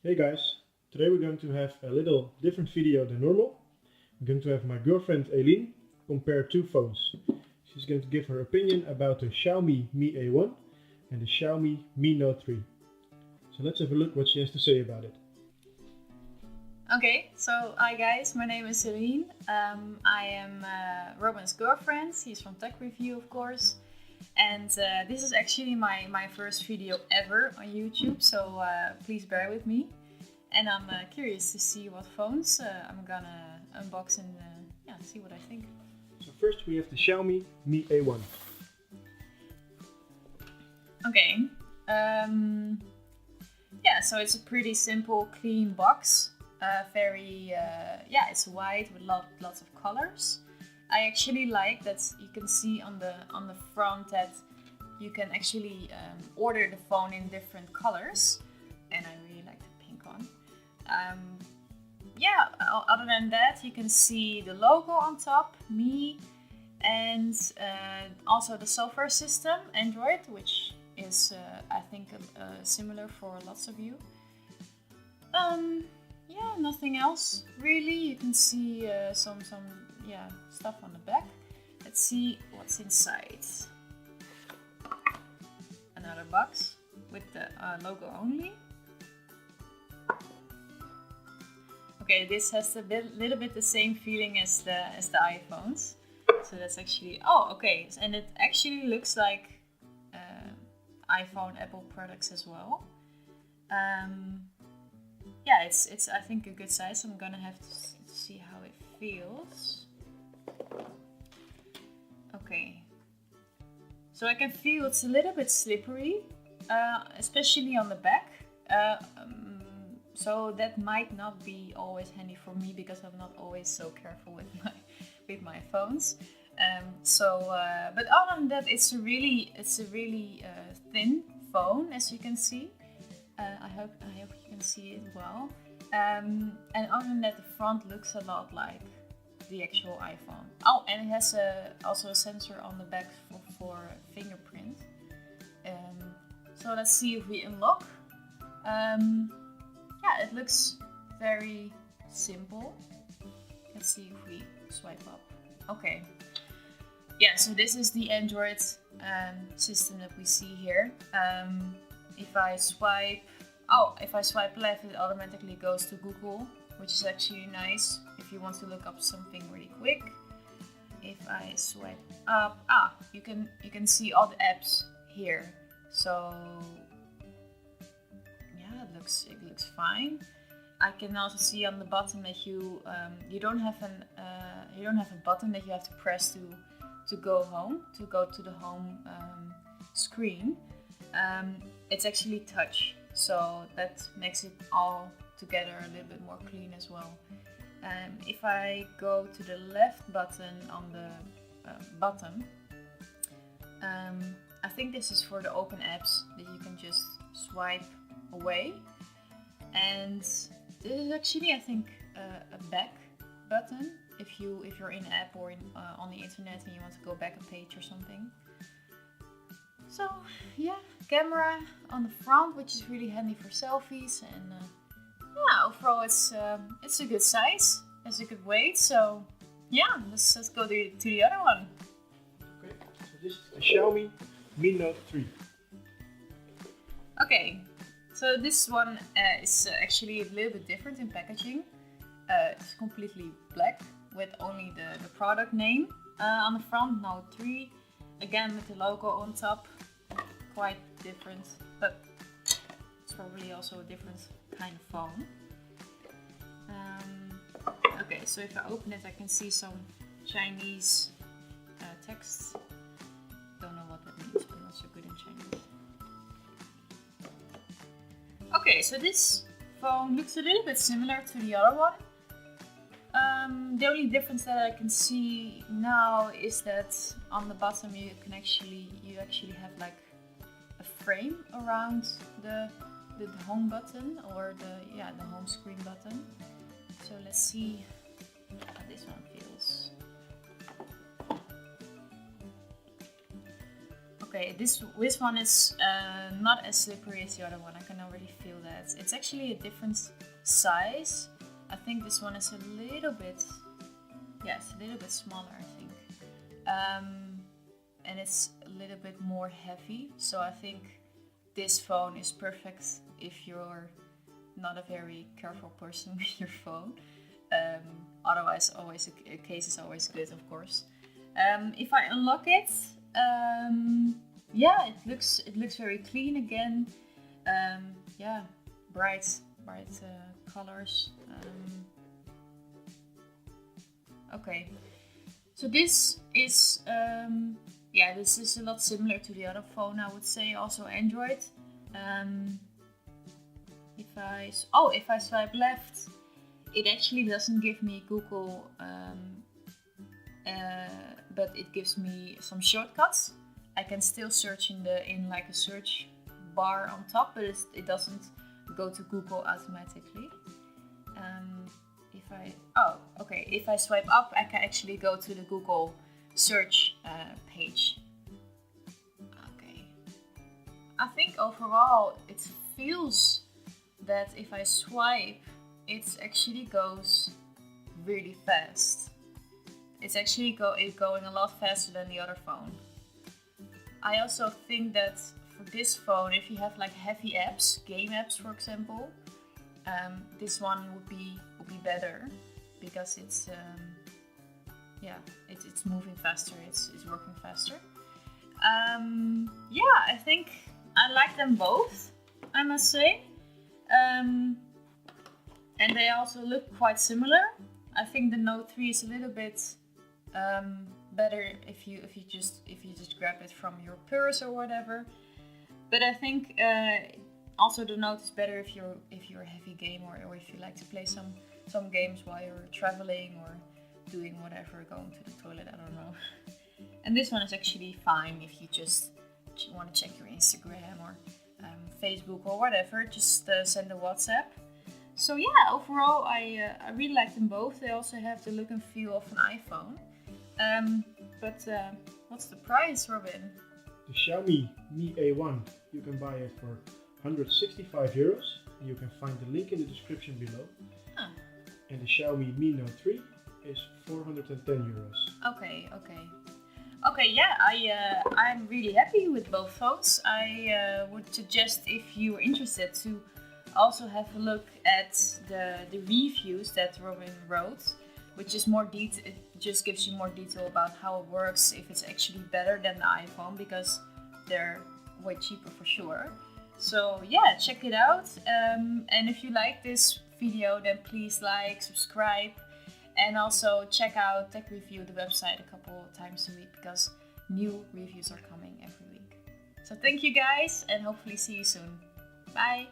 Hey guys, today we're going to have a little different video than normal. I'm going to have my girlfriend Aileen compare two phones. She's going to give her opinion about the Xiaomi Mi A1 and the Xiaomi Mi Note 3. So let's have a look what she has to say about it. Okay, so hi guys, my name is Celine. I am Robin's girlfriend. He's from Tech Review, of course. And this is actually my first video ever on YouTube, so please bear with me. And I'm curious to see what phones I'm gonna unbox and see what I think. So first we have the Xiaomi Mi A1. Okay, so it's a pretty simple, clean box. It's white with lots of colors. I actually like that you can see on the front that you can actually order the phone in different colors, and I really like the pink one. Other than that, you can see the logo on top, Mi, and also the software system, Android, which is I think similar for lots of you. Nothing else really. You can see some stuff on the back. Let's see what's inside. Another box with the logo only. Okay, this has a little bit the same feeling as the iPhones. So that's actually and it actually looks like iPhone Apple products as well. It's I think a good size. I'm gonna have to see how it feels. Okay, so I can feel it's a little bit slippery, especially on the back. So that might not be always handy for me because I'm not always so careful with my phones. But other than that, it's a really thin phone, as you can see. I hope you can see it well. And other than that, the front looks a lot like the actual iPhone. Oh, and it has also a sensor on the back for fingerprint. So let's see if we unlock. It looks very simple. Let's see if we swipe up. Okay. Yeah, so this is the Android system that we see here. If I swipe left, it automatically goes to Google, which is actually nice if you want to look up something really quick. If I swipe up, you can see all the apps here. So yeah, it looks fine. I can also see on the bottom that you don't have a button that you have to press to go to the home screen. It's actually touch, so that makes it all together a little bit more clean as well. If I go to the left button on the bottom, I think this is for the open apps that you can just swipe away. And this is actually, I think, a back button if you're in an app or on the internet and you want to go back a page or something. So yeah, camera on the front, which is really handy for selfies, and overall it's a good size, it's a good weight. So yeah, let's go to the other one. Okay, so this is the Xiaomi Mi Note 3. Okay, so this one is actually a little bit different in packaging. It's completely black with only the product name on the front, Note 3. Again with the logo on top, quite different, but it's probably also a different kind of phone. Okay, so if I open it, I can see some Chinese text. Don't know what that means, I'm not so good in Chinese. Okay, so this phone looks a little bit similar to the other one. The only difference that I can see now is that on the bottom you actually have like a frame around the home button, or the home screen button. So let's see how this one feels. Okay. Okay, this one is not as slippery as the other one. I can already feel that. It's actually a different size. I think this one is a little bit, yeah, it's a little bit smaller, I think. And it's a little bit more heavy. So I think this phone is perfect if you're not a very careful person with your phone. Otherwise, always a case is always good, of course. If I unlock it, yeah, it looks very clean again. Yeah, bright colors. Okay, so this is yeah, this is a lot similar to the other phone, I would say. Also Android. If I swipe left, it actually doesn't give me Google, but it gives me some shortcuts. I can still search in like a search bar on top, but it doesn't go to Google automatically. If I swipe up, I can actually go to the Google search page. Okay. I think overall it feels that if I swipe, it actually goes really fast. It's actually going a lot faster than the other phone. I also think that for this phone, if you have like heavy apps, game apps for example, this one would be better because it's moving faster, it's working faster. Yeah, I think I like them both, I must say. And they also look quite similar. I think the Note 3 is a little bit better if you just grab it from your purse or whatever. But I think also the Note is better if you're a heavy gamer or if you like to play some games while you're traveling or doing whatever, going to the toilet, I don't know. And this one is actually fine if you just want to check your Instagram or Facebook or whatever, just send a WhatsApp. So yeah, overall I really like them both. They also have the look and feel of an iPhone. But what's the price, Robin? The Xiaomi Mi A1, you can buy it for 165 euros. You can find the link in the description below. Huh. And the Xiaomi Mi Note 3 is 410 euros. Okay, yeah, I'm really happy with both phones. I would suggest, if you're interested, to also have a look at the reviews that Robin wrote, which is more detail. It just gives you more detail about how it works, if it's actually better than the iPhone, because they're way cheaper for sure. So yeah, check it out. And if you like this video, then please like, subscribe, and also check out Tech Review, the website, a couple times a week, because new reviews are coming every week. So thank you guys, and hopefully see you soon. Bye!